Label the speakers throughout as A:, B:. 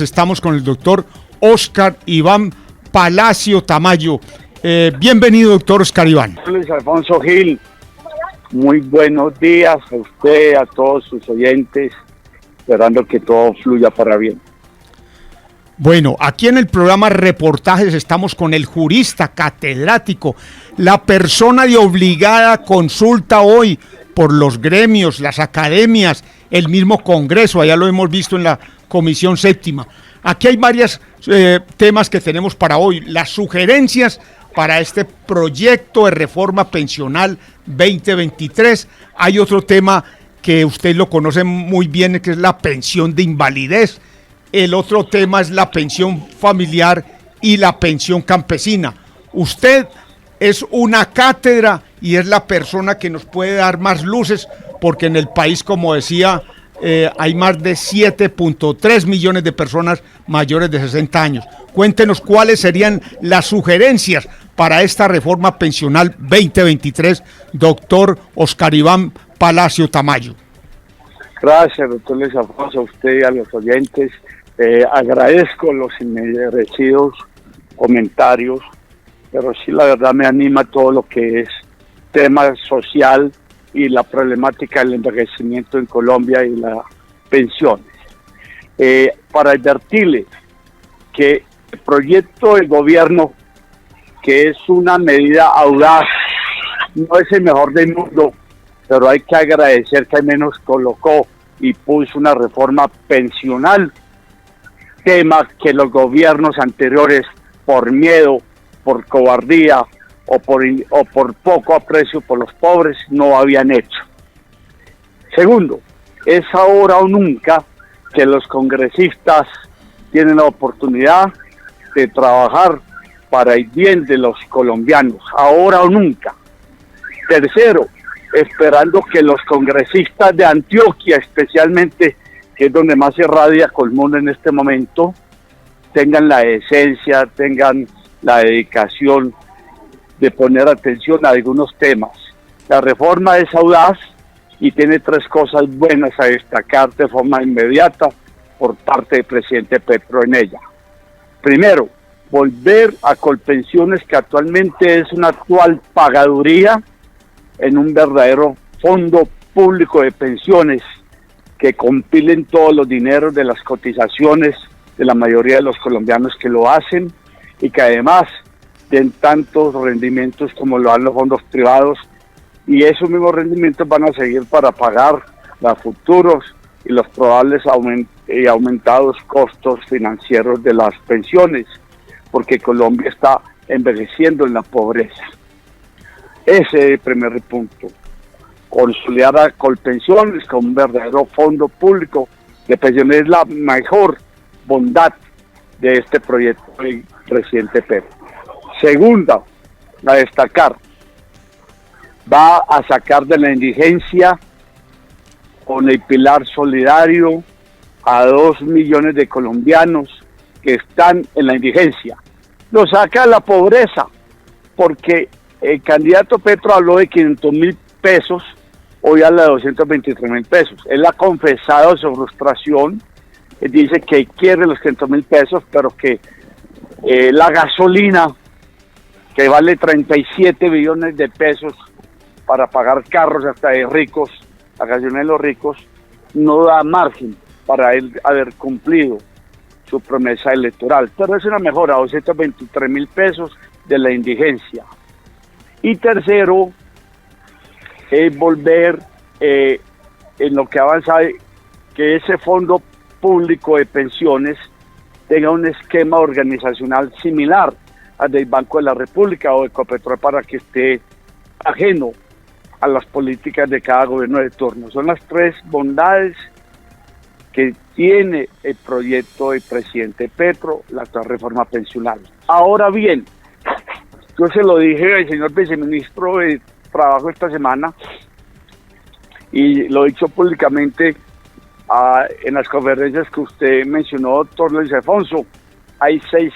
A: Estamos con el doctor Óscar Iván Palacio Tamayo. Bienvenido, doctor Óscar Iván.
B: Luis Alfonso Gil, muy buenos días a usted, a todos sus oyentes, esperando que todo fluya para bien.
A: Bueno, aquí en el programa Reportajes estamos con el jurista catedrático, la persona de obligada consulta hoy por los gremios, las academias, el mismo Congreso, allá lo hemos visto en la Comisión Séptima. Aquí hay varios temas que tenemos para hoy, las sugerencias para este proyecto de reforma pensional 2023. Hay otro tema que usted lo conoce muy bien, que es la pensión de invalidez. El otro tema es la pensión familiar y la pensión campesina. Usted es una cátedra y es la persona que nos puede dar más luces, porque en el país, como decía, hay más de 7.3 millones de personas mayores de 60 años. Cuéntenos cuáles serían las sugerencias para esta reforma pensional 2023, doctor Óscar Iván Palacio Tamayo.
B: Gracias, doctor Luis Alfonso, a usted y a los oyentes. Agradezco los inmerecidos comentarios, pero sí, la verdad me anima todo lo que es tema social y la problemática del envejecimiento en Colombia y las pensiones. Para advertirle que el proyecto del gobierno, que es una medida audaz, no es el mejor del mundo, pero hay que agradecer que al menos colocó y puso una reforma pensional, tema que los gobiernos anteriores, por miedo, por cobardía o por poco aprecio por los pobres, no habían hecho. Segundo, es ahora o nunca que los congresistas tienen la oportunidad de trabajar para el bien de los colombianos, ahora o nunca. Tercero, esperando que los congresistas de Antioquia, especialmente, que es donde más se irradia Colmundo en este momento, tengan la decencia, tengan la dedicación de poner atención a algunos temas. La reforma es audaz y tiene tres cosas buenas a destacar de forma inmediata por parte del presidente Petro en ella. Primero, volver a Colpensiones, que actualmente es una actual pagaduría, en un verdadero fondo público de pensiones que compilen todos los dineros de las cotizaciones de la mayoría de los colombianos que lo hacen, y que además den tantos rendimientos como lo dan los fondos privados, y esos mismos rendimientos van a seguir para pagar los futuros y los probables aumentados costos financieros de las pensiones, porque Colombia está envejeciendo en la pobreza. Ese es el primer punto. Consolidar a Colpensiones como un verdadero fondo público de pensiones es la mejor bondad de este proyecto del presidente Petro. Segunda, a destacar, va a sacar de la indigencia con el pilar solidario a 2 millones de colombianos que están en la indigencia. Lo saca de la pobreza, porque el candidato Petro habló de 500.000 pesos, hoy habla de 223.000 pesos. Él ha confesado su frustración, él dice que quiere los 500.000 pesos, pero que la gasolina, que vale 37 billones de pesos para pagar carros hasta de ricos, la gasolina de los ricos, no da margen para él haber cumplido su promesa electoral. Pero es una mejora, 223.000 pesos de la indigencia. Y tercero, es volver en lo que avanza, que ese fondo público de pensiones tenga un esquema organizacional similar al del Banco de la República o de Ecopetrol, para que esté ajeno a las políticas de cada gobierno de turno. Son las tres bondades que tiene el proyecto del presidente Petro, la actual reforma pensional. Ahora bien, yo se lo dije al señor viceministro de Trabajo esta semana, y lo he dicho públicamente en las conferencias que usted mencionó, doctor Luis Alfonso. Hay seis.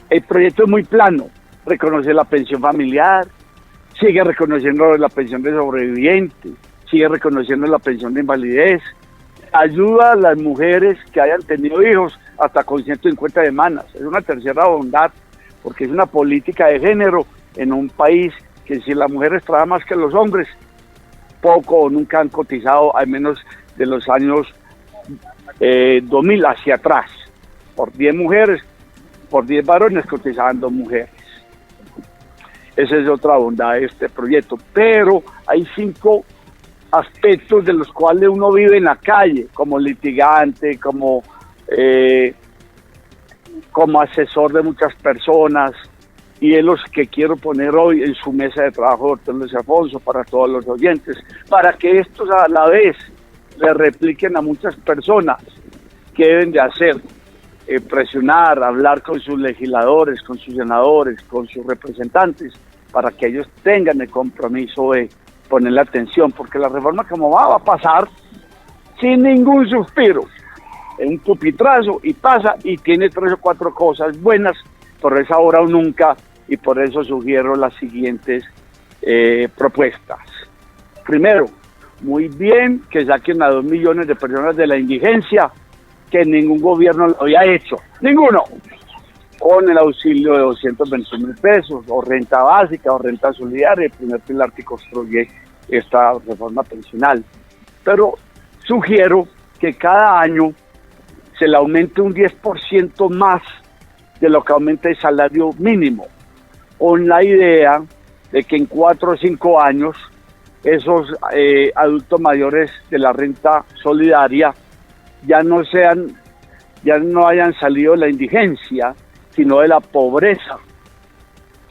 B: El proyecto es muy plano: reconocer la pensión familiar, sigue reconociendo la pensión de sobreviviente, sigue reconociendo la pensión de invalidez, ayuda a las mujeres que hayan tenido hijos hasta con 150 semanas. Es una tercera bondad, porque es una política de género en un país que si las mujeres trabajan más que los hombres, poco o nunca han cotizado, al menos de los años 2000 hacia atrás. Por 10 mujeres, por 10 varones cotizaban 2 mujeres. Esa es otra bondad de este proyecto. Pero hay 5 aspectos de los cuales uno vive en la calle, como litigante, como asesor de muchas personas, y es los que quiero poner hoy en su mesa de trabajo, doctor Luis Alfonso, para todos los oyentes, para que estos a la vez le repliquen a muchas personas que deben de hacer, presionar, hablar con sus legisladores, con sus senadores, con sus representantes, para que ellos tengan el compromiso de ponerle atención, porque la reforma como va a pasar sin ningún suspiro, en un pupitrazo, y pasa y tiene 3 o 4 cosas buenas, por eso ahora o nunca, y por eso sugiero las siguientes propuestas. Primero, muy bien que saquen a 2 millones de personas de la indigencia, que ningún gobierno lo había hecho, ninguno, con el auxilio de 220.000 pesos, o renta básica, o renta solidaria, el primer pilar que construye esta reforma pensional. Pero sugiero que cada año se le aumente un 10% más de lo que aumenta el salario mínimo, con la idea de que en 4 o 5 años esos adultos mayores de la renta solidaria ya no hayan salido de la indigencia, sino de la pobreza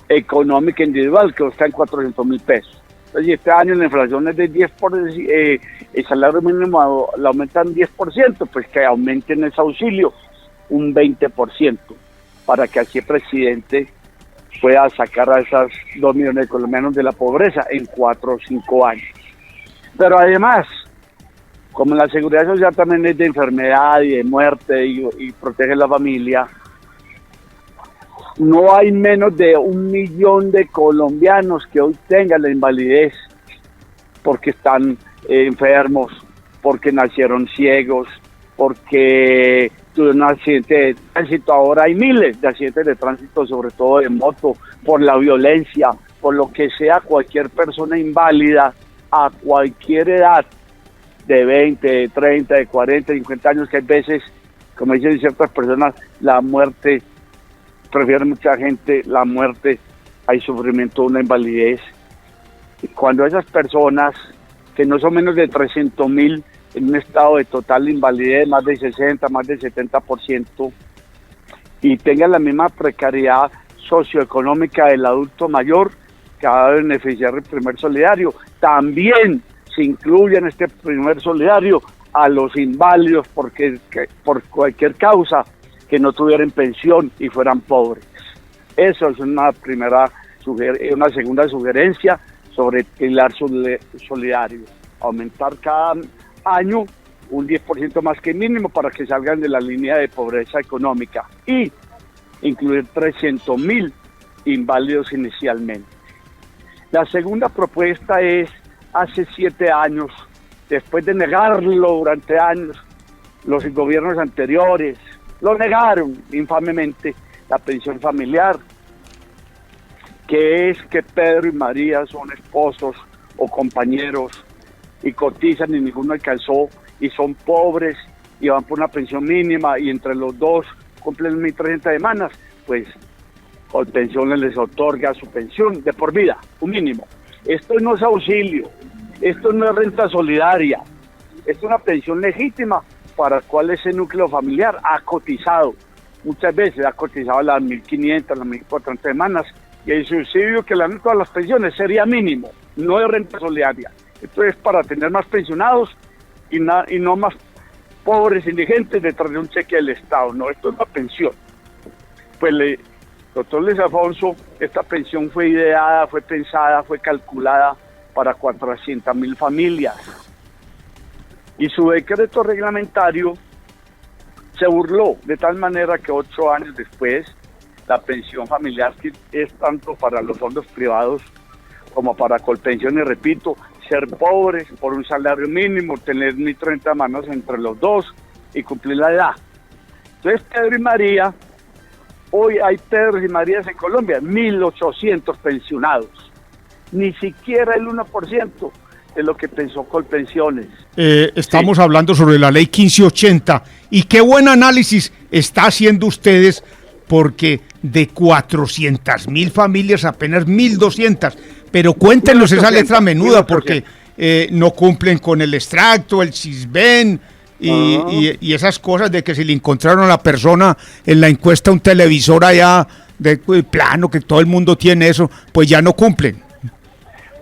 B: económica individual, que está en 400.000 pesos. Entonces, este año la inflación es de 10%, el salario mínimo lo aumentan 10%, pues que aumenten ese auxilio un 20%, para que así el presidente pueda sacar a esas 2 millones de colombianos de la pobreza en 4 o 5 años. Pero además, como la seguridad social también es de enfermedad y de muerte y protege a la familia, no hay menos de 1 millón de colombianos que hoy tengan la invalidez porque están enfermos, porque nacieron ciegos, porque tuvieron un accidente de tránsito. Ahora hay miles de accidentes de tránsito, sobre todo de moto, por la violencia, por lo que sea. Cualquier persona inválida a cualquier edad, de 20, de 30, de 40, de 50 años, que hay veces, como dicen ciertas personas, la muerte, prefiere mucha gente la muerte, hay sufrimiento, una invalidez. Y cuando esas personas, que no son menos de 300.000, en un estado de total invalidez, más del 60, más del 70%, y tengan la misma precariedad socioeconómica del adulto mayor, que va a beneficiar el primer solidario, también se incluye en este primer solidario a los inválidos por cualquier causa, que no tuvieran pensión y fueran pobres. Eso es una segunda sugerencia sobre el pilar solidario. Aumentar cada año un 10% más que mínimo para que salgan de la línea de pobreza económica y incluir 300.000 inválidos inicialmente. La segunda propuesta es, hace 7 años, después de negarlo durante años, los gobiernos anteriores lo negaron infamemente, la pensión familiar, que es que Pedro y María son esposos o compañeros y cotizan y ninguno alcanzó y son pobres y van por una pensión mínima y entre los dos cumplen 1.300 semanas, pues Colpensiones les otorga su pensión de por vida, un mínimo. Esto no es auxilio, esto no es renta solidaria, esto es una pensión legítima para la cual ese núcleo familiar ha cotizado. Muchas veces ha cotizado las 1.500, las 1.400 semanas, y el subsidio que le dan todas las pensiones sería mínimo, no de renta solidaria. Esto es para tener más pensionados y no más pobres indigentes detrás de un cheque del Estado. No, esto es una pensión. Pues, doctor Luis Alfonso, esta pensión fue ideada, fue pensada, fue calculada para 400.000 familias. Y su decreto reglamentario se burló de tal manera que 8 años después, la pensión familiar, que es tanto para los fondos privados como para Colpensiones, repito, ser pobres, por un salario mínimo, tener ni 30 manos entre los dos y cumplir la edad. Entonces Pedro y María, hoy hay Pedro y Marías en Colombia, 1.800 pensionados, ni siquiera el 1% de lo que pensó Colpensiones.
A: Estamos hablando sobre la ley 1580 y qué buen análisis está haciendo ustedes, porque de 400.000 familias apenas 1.200, pero cuéntenos esa letra menuda, porque no cumplen con el extracto, el CISBEN y esas cosas de que si le encontraron a la persona en la encuesta un televisor allá de plano, que todo el mundo tiene eso, pues ya no cumplen.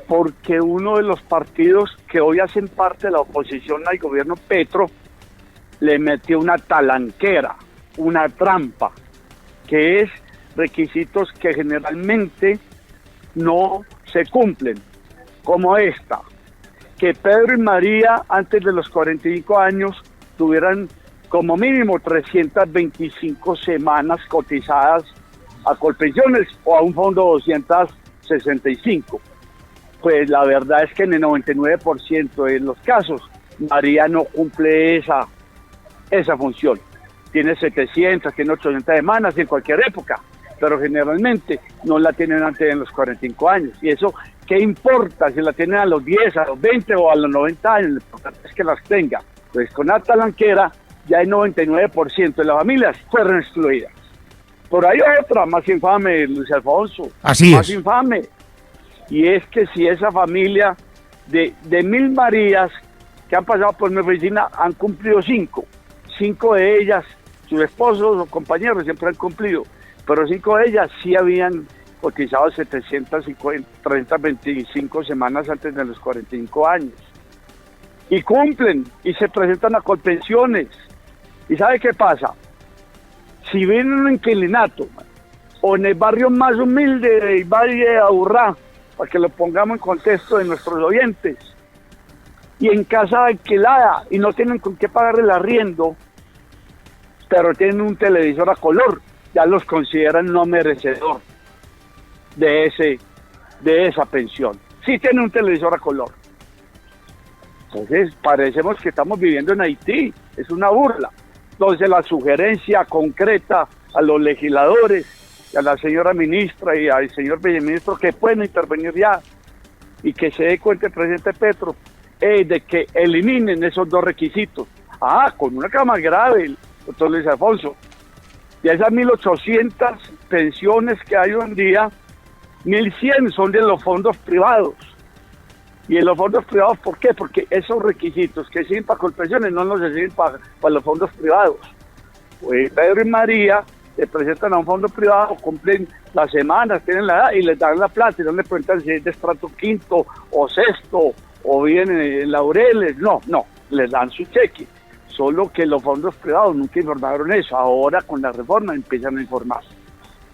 B: Porque uno de los partidos que hoy hacen parte de la oposición al gobierno Petro le metió una talanquera, una trampa, que es requisitos que generalmente no se cumplen, como esta, que Pedro y María antes de los 45 años tuvieran como mínimo 325 semanas cotizadas a Colpensiones o a un fondo 265. Pues la verdad es que en el 99% de los casos María no cumple esa función. Tiene 700, tiene 800 semanas en cualquier época, pero generalmente no la tienen antes de los 45 años. Y eso, ¿qué importa si la tienen a los 10, a los 20 o a los 90 años? Lo importante es que las tenga. Pues con la talanquera ya el 99% de las familias fueron excluidas. Por ahí otra más infame, Luis Alfonso.
A: Así
B: más
A: es.
B: infame. Y es que si esa familia de 1.000 Marías que han pasado por mi oficina han cumplido 5 de ellas, sus esposos o compañeros siempre han cumplido, pero 5 de ellas sí habían cotizado 325 semanas antes de los 45 años. Y cumplen, y se presentan a Colpensiones. ¿Y sabe qué pasa? Si viven en un inquilinato, o en el barrio más humilde del Valle de Aburrá, para que lo pongamos en contexto de nuestros oyentes, y en casa alquilada, y no tienen con qué pagar el arriendo, pero tienen un televisor a color, ya los consideran no merecedor de esa pensión. Sí tienen un televisor a color. Entonces parecemos que estamos viviendo en Haití, es una burla. Entonces la sugerencia concreta a los legisladores, y a la señora ministra y al señor viceministro, que pueden intervenir ya y que se dé cuenta el presidente Petro, de que eliminen esos dos requisitos. Con una cosa más grave, doctor Luis Alfonso, de esas 1.800 pensiones que hay hoy en día, 1.100 son de los fondos privados. Y en los fondos privados, ¿por qué? Porque esos requisitos que sirven para Colpensiones no nos sirven para los fondos privados. Pues Pedro y María se presentan a un fondo privado, cumplen las semanas, tienen la edad y les dan la plata y no les preguntan si es de estrato quinto o sexto o vienen en laureles. No, les dan su cheque. Solo que los fondos privados nunca informaron eso. Ahora con la reforma empiezan a informar.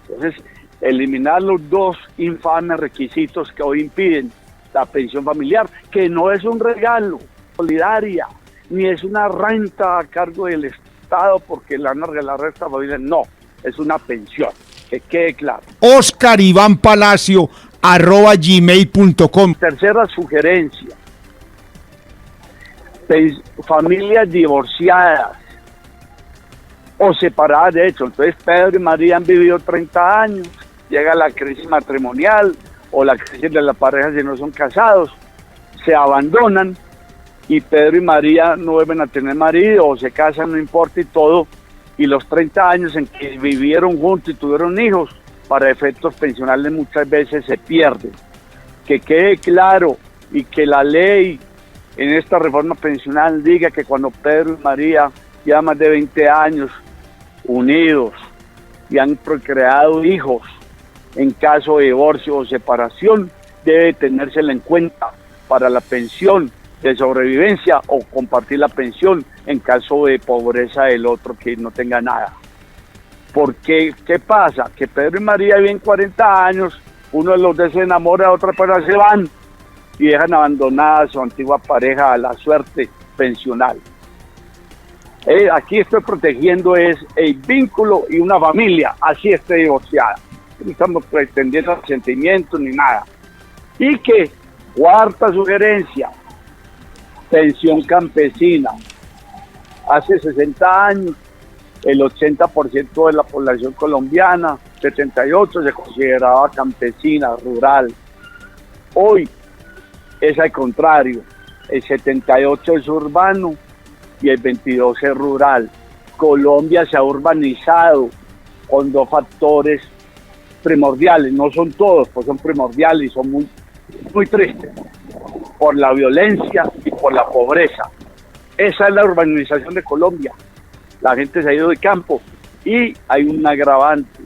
B: Entonces, eliminar los dos infames requisitos que hoy impiden la pensión familiar, que no es un regalo solidaria, ni es una renta a cargo del Estado porque le van a regalar a esta familia, no, es una pensión, que quede claro.
A: oscarivanpalacio@gmail.com.
B: Tercera sugerencia, familias divorciadas o separadas, de hecho. Entonces Pedro y María han vivido 30 años, llega la crisis matrimonial o la crisis de la pareja si no son casados, se abandonan y Pedro y María no vuelven a tener marido o se casan, no importa y todo, y los 30 años en que vivieron juntos y tuvieron hijos, para efectos pensionales muchas veces se pierden. Que quede claro y que la ley en esta reforma pensional diga que cuando Pedro y María llevan más de 20 años unidos y han procreado hijos, en caso de divorcio o separación, debe tenérsela en cuenta para la pensión de sobrevivencia o compartir la pensión en caso de pobreza del otro que no tenga nada. Porque, ¿qué pasa? Que Pedro y María viven 40 años, uno de los dos se enamora, otra persona se van y dejan abandonada a su antigua pareja a la suerte pensional. Aquí estoy protegiendo es el vínculo y una familia, así esté divorciada. No estamos pretendiendo sentimientos ni nada. Y que Cuarta sugerencia, pensión campesina. Hace 60 años, el 80% de la población colombiana, 78, se consideraba campesina, rural. Hoy es al contrario, el 78 es urbano y el 22 es rural. Colombia se ha urbanizado con dos factores primordiales, no son todos, pues son primordiales y son muy tristes, por la violencia y por la pobreza. Esa es la urbanización de Colombia. La gente se ha ido de campo y hay un agravante.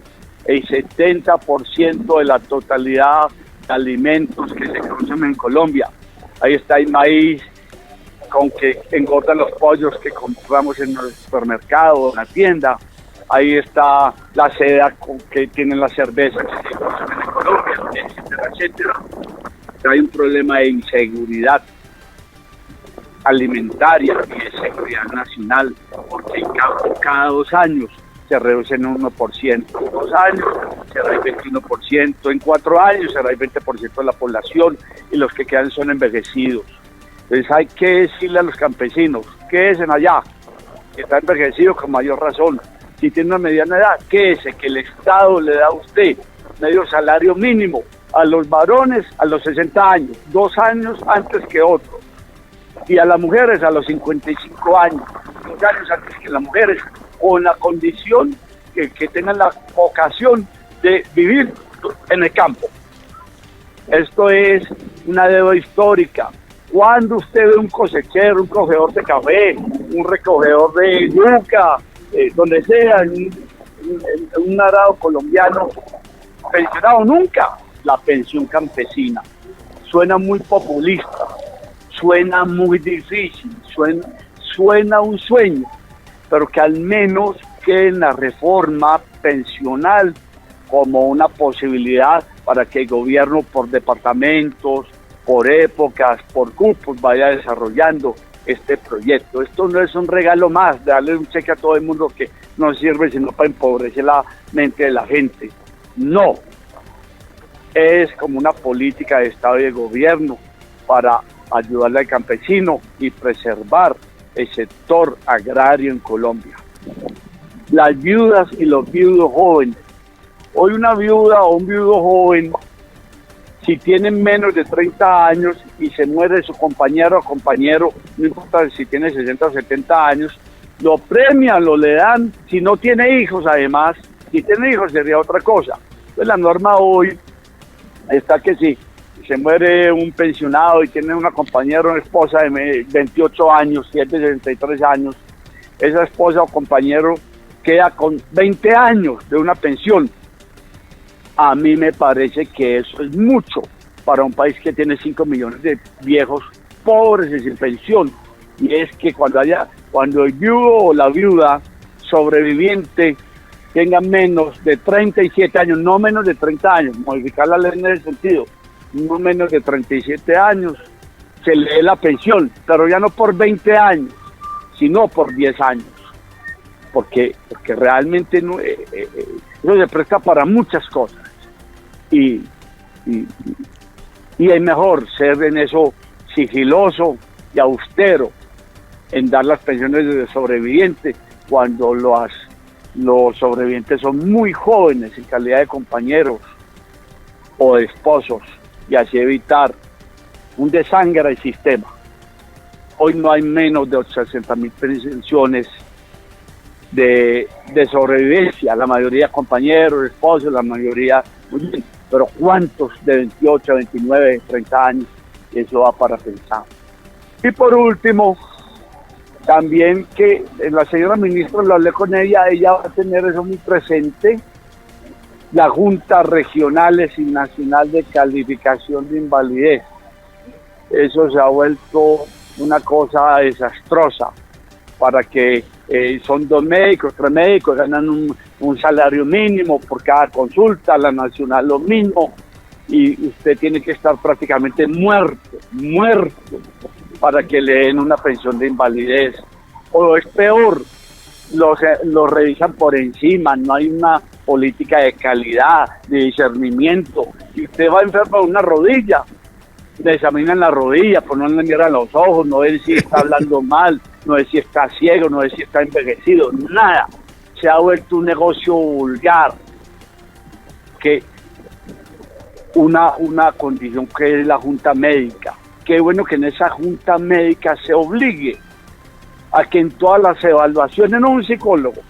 B: El 70% de la totalidad de alimentos que se consumen en Colombia. Ahí está el maíz con que engordan los pollos que compramos en el supermercado, en la tienda. Ahí está la seda con que tienen las cervezas que se consumen en Colombia, etcétera, etcétera. Hay un problema de inseguridad alimentaria y de seguridad nacional, porque cada 2 años se reducen un 1%, en 2 años será el 21%, en 4 años será el 20% de la población y los que quedan son envejecidos. Entonces hay que decirle a los campesinos, quédense allá, que está envejecido con mayor razón. Si tiene una mediana edad, quédese, que el Estado le da a usted medio salario mínimo a los varones a los 60 años, 2 años antes que otros, y a las mujeres a los 55 años, 2 años antes que las mujeres, con la condición que tengan la vocación de vivir en el campo. Esto es una deuda histórica. Cuando usted ve un cosechero, un cogedor de café, un recogedor de yuca, donde sea, un arado colombiano pensionado, nunca la pensión campesina. Suena muy populista, suena muy difícil, suena un sueño, pero que al menos quede en la reforma pensional como una posibilidad para que el gobierno por departamentos, por épocas, por cupos vaya desarrollando este proyecto. Esto no es un regalo más, de darle un cheque a todo el mundo que no sirve sino para empobrecer la mente de la gente. No, es como una política de Estado y de gobierno para ayudarle al campesino y preservar el sector agrario en Colombia. Las viudas y los viudos jóvenes. Hoy una viuda o un viudo joven, si tienen menos de 30 años y se muere su compañero o compañero, no importa si tiene 60 o 70 años, lo premian, lo le dan, si no tiene hijos además, si tiene hijos sería otra cosa. Entonces la norma hoy está que si se muere un pensionado y tiene una compañera o una esposa de 28 años, si es de 63 años, esa esposa o compañero queda con 20 años de una pensión. A mí me parece que eso es mucho para un país que tiene 5 millones de viejos pobres y sin pensión. Y es que cuando el viudo o la viuda sobreviviente tenga menos de 37 años, no menos de 30 años, modificar la ley en ese sentido, no menos de 37 años, se le dé la pensión, pero ya no por 20 años, sino por 10 años. Porque realmente no se presta para muchas cosas. Y es mejor ser en eso sigiloso y austero en dar las pensiones de sobreviviente cuando los sobrevivientes son muy jóvenes en calidad de compañeros o de esposos, y así evitar un desangre del sistema. Hoy no hay menos de 800.000 pensiones de sobrevivencia, la mayoría compañeros, esposos, la mayoría muy bien, pero ¿cuántos de 28, 29, 30 años? Eso va para pensar. Y por último, también que la señora ministra, lo hablé con ella va a tener eso muy presente, las juntas regionales y nacional de calificación de invalidez. Eso se ha vuelto una cosa desastrosa, para que son 2 médicos, 3 médicos, ganan un salario mínimo por cada consulta, la nacional lo mismo, y usted tiene que estar prácticamente muerto, para que le den una pensión de invalidez. O es peor, los revisan por encima, no hay una política de calidad, de discernimiento, y usted va enfermo de una rodilla le examinan la rodilla, pero no le miran los ojos, no ven si está hablando mal, no ven si está ciego, no ven si está envejecido, nada. Se ha vuelto un negocio vulgar, que una condición que es la junta médica. Qué bueno que en esa junta médica se obligue a que en todas las evaluaciones, no un psicólogo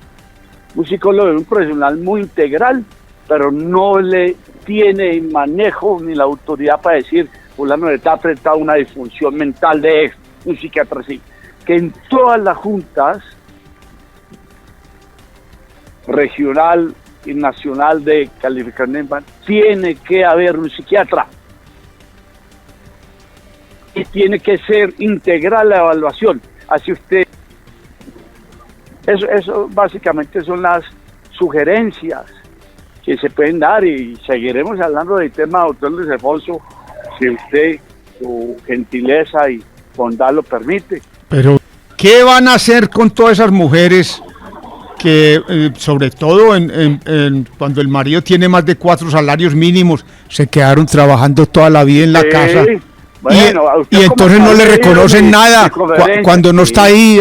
B: es un profesional muy integral, pero no le tiene el manejo ni la autoridad para decir, fulano está afectado a una disfunción mental de esto, un psiquiatra así. Que en todas las juntas regional y nacional de calificación tiene que haber un psiquiatra. Y tiene que ser integral la evaluación. Así usted... Eso básicamente son las sugerencias que se pueden dar, y seguiremos hablando del tema, doctor Luis Alfonso, si usted, su gentileza y bondad lo permite.
A: Pero, ¿qué van a hacer con todas esas mujeres que, sobre todo cuando el marido tiene más de 4 salarios mínimos, se quedaron trabajando toda la vida en la casa? Bueno, y entonces no le reconocen nada cuando no está ahí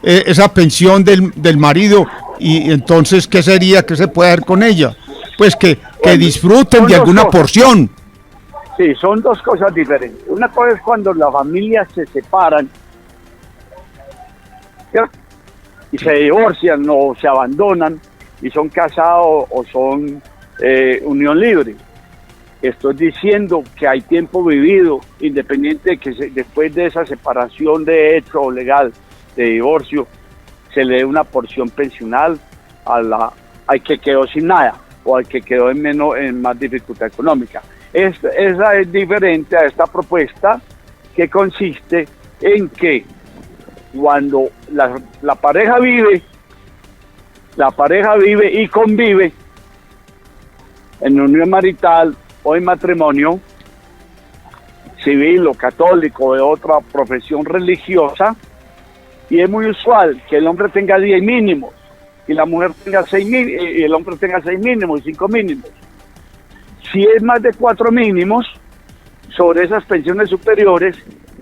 A: esa pensión del marido, y entonces ¿qué sería? ¿Qué se puede hacer con ella? Pues que disfruten de alguna porción.
B: Sí, son dos cosas diferentes. Una cosa es cuando las familias se separan, ¿cierto? Y se divorcian o se abandonan y son casados o son unión libre. Estoy diciendo que hay tiempo vivido, independiente de que después de esa separación de hecho o legal de divorcio, se le dé una porción pensional al que quedó sin nada o al que quedó en más dificultad económica. Esa es diferente a esta propuesta, que consiste en que cuando la pareja vive y convive en unión marital o en matrimonio civil o católico o de otra profesión religiosa, y es muy usual que el hombre tenga 10 mínimos y la mujer tenga 6 mínimos, y el hombre tenga 6 mínimos y 5 mínimos. Si es más de 4 mínimos sobre esas pensiones superiores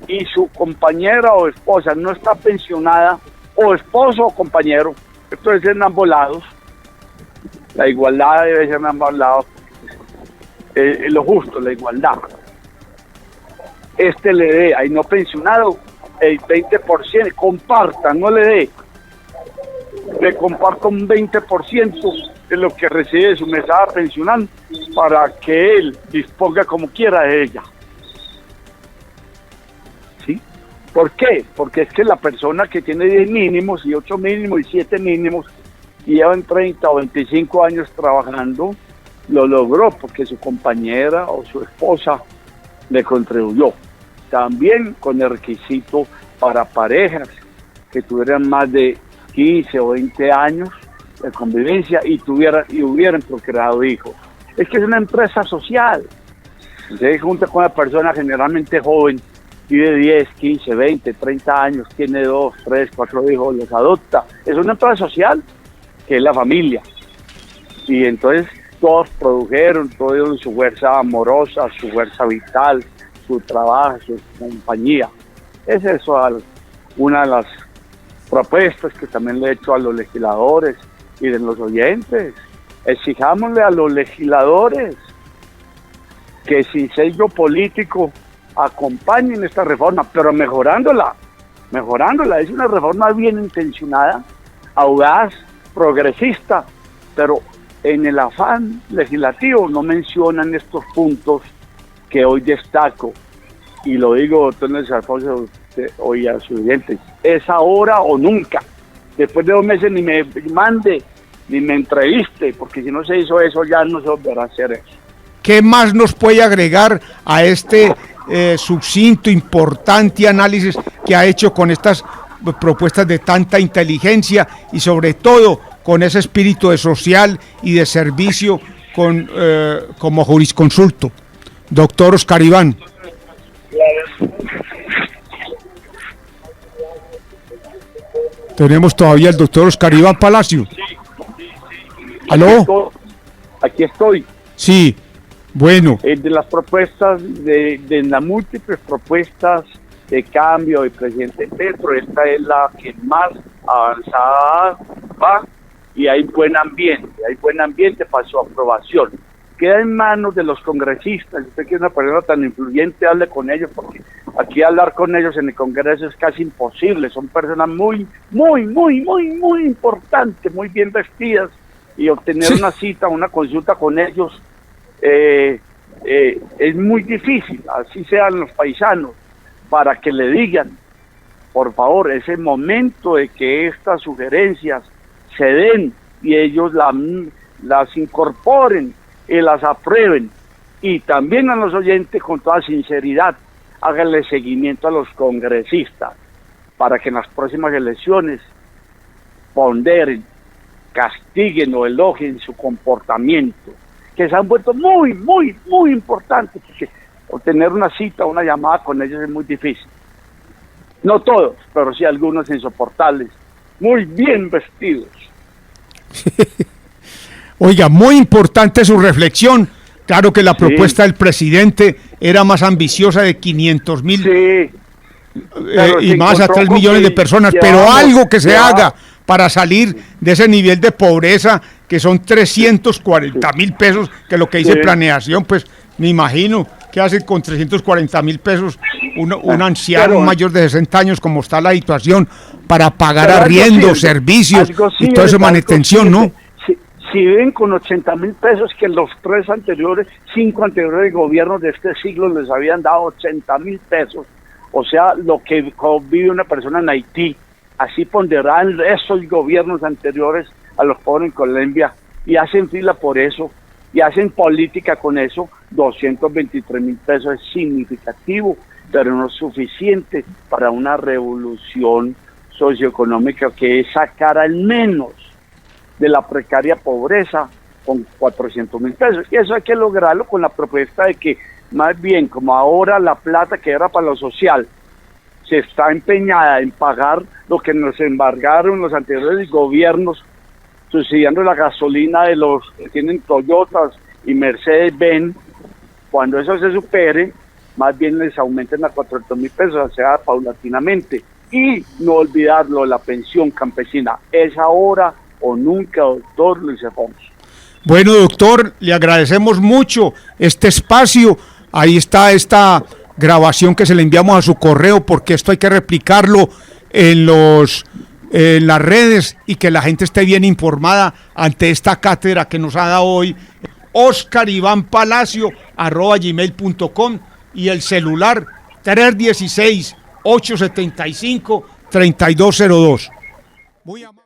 B: y su compañera o esposa no está pensionada, o esposo o compañero, esto debe ser en ambos lados, la igualdad debe ser en ambos lados, lo justo, la igualdad. Le dé al no pensionado el 20%, compartan, no le comparta un 20% de lo que recibe de su mesada pensional para que él disponga como quiera de ella. ¿Sí? ¿Por qué? Porque es que la persona que tiene 10 mínimos y 8 mínimos y 7 mínimos y llevan 30 o 25 años trabajando, lo logró porque su compañera o su esposa le contribuyó. También con el requisito para parejas que tuvieran más de 15 o 20 años de convivencia y hubieran procreado hijos. Es que es una empresa social. Se junta con una persona generalmente joven, vive 10, 15, 20, 30 años, tiene 2, 3, 4 hijos, los adopta. Es una empresa social que es la familia. Y entonces todos produjeron, todos dieron su fuerza amorosa, su fuerza vital, su trabajo, su compañía. Es eso una de las propuestas que también le he hecho a los legisladores y de los oyentes. Exijámosle a los legisladores que sin sello político acompañen esta reforma, pero mejorándola. Es una reforma bien intencionada, audaz, progresista, pero en el afán legislativo no mencionan estos puntos que hoy destaco, y lo digo, doctor Luis Alfonso, hoy a sus oyentes, es ahora o nunca. Después de 2 meses ni me mande, ni me entreviste, porque si no se hizo eso ya no se volverá a hacer eso.
A: ¿Qué más nos puede agregar a este sucinto, importante análisis que ha hecho con estas propuestas de tanta inteligencia y sobre todo con ese espíritu de social y de servicio como jurisconsulto? Doctor Oscar Iván. Tenemos todavía el doctor Oscar Iván Palacio.
B: Sí.
A: ¿Aló?
B: Aquí estoy.
A: Sí. Bueno.
B: De las propuestas, de las múltiples propuestas de cambio del presidente Petro, esta es la que más avanzada va y hay buen ambiente para su aprobación. Queda en manos de los congresistas. Usted que es una persona tan influyente, hable con ellos, porque aquí hablar con ellos en el Congreso es casi imposible. Son personas muy importantes, muy bien vestidas, y obtener una cita, una consulta con ellos es muy difícil. Así sean los paisanos, para que le digan, por favor, es el momento de que estas sugerencias se den y ellos las incorporen y las aprueben. Y también a los oyentes, con toda sinceridad, háganle seguimiento a los congresistas para que en las próximas elecciones ponderen, castiguen o elogien su comportamiento, que se han vuelto muy importantes, porque obtener una cita, una llamada con ellos es muy difícil. No todos, pero sí algunos insoportables, muy bien vestidos.
A: Oiga, muy importante su reflexión. Claro que la propuesta del presidente era más ambiciosa, de 500.000 y más a 3 millones de personas, pero algo que se haga para salir de ese nivel de pobreza, que son 340.000 pesos, que lo que dice planeación, pues me imagino que hace con 340.000 pesos un anciano mayor de 60 años, como está la situación, para pagar arriendo, servicios y toda esa manutención, ¿no?
B: Si viven con 80.000 pesos, que los 5 anteriores gobiernos de este siglo les habían dado 80.000 pesos, o sea, lo que vive una persona en Haití, así pondrán esos gobiernos anteriores a los pobres en Colombia, y hacen fila por eso, y hacen política con eso. 223.000 pesos es significativo, pero no es suficiente para una revolución socioeconómica, que es sacar al menos de la precaria pobreza con 400.000 pesos. Y eso hay que lograrlo con la propuesta de que, más bien, como ahora la plata que era para lo social se está empeñada en pagar lo que nos embargaron los anteriores gobiernos, subsidiando la gasolina de los que tienen Toyotas y Mercedes-Benz. Cuando eso se supere, más bien les aumenten a 400.000 pesos, o sea, paulatinamente. Y no olvidarlo, la pensión campesina. Es ahora o nunca, doctor Luis Alfonso.
A: Bueno, doctor, le agradecemos mucho este espacio. Ahí está esta grabación que se le enviamos a su correo, porque esto hay que replicarlo en las redes y que la gente esté bien informada ante esta cátedra que nos ha dado hoy oscarivanpalacio@gmail.com y el celular 316-875-3202. Muy amable.